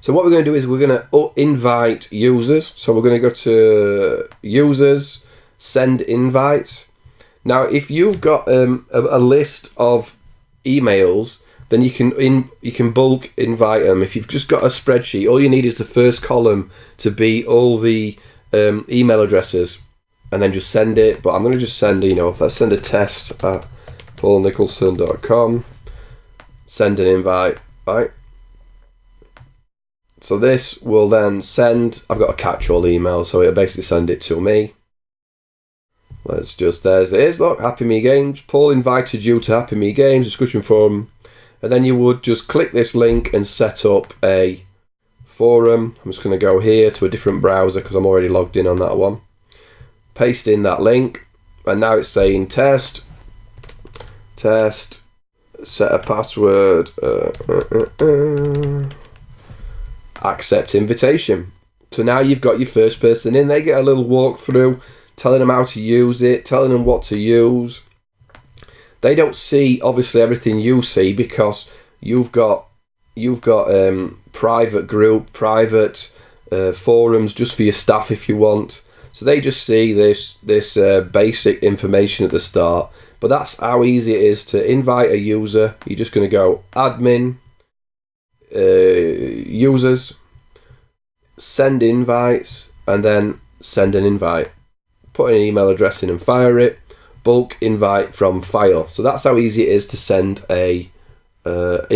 So what we're going to do is we're going to invite users. So we're going to go to users, send invites. Now, if you've got a list of emails, then you can bulk invite them. If you've just got a spreadsheet, all you need is the first column to be all the email addresses, and then just send it. But I'm going to just send, let's send a test at paulnicholson.com. Send an invite, right? So this will then send, I've got a catch-all email, so it'll basically send it to me. There's it is, look, Happy Me Games. Paul invited you to Happy Me Games discussion forum. And then you would just click this link and set up a forum. I'm just going to go here to a different browser because I'm already logged in on that one. Paste in that link, and now it's saying test, set a password, accept invitation. So now you've got your first person in. They get a little walkthrough, telling them how to use it, telling them what to use. They don't see obviously everything you see because you've got private group, private forums just for your staff if you want. So they just see this basic information at the start. But that's how easy it is to invite a user. You're just going to go admin, users, send invites, and then send an invite. Put an email address in and fire it. Bulk invite from file. So that's how easy it is to send a invite.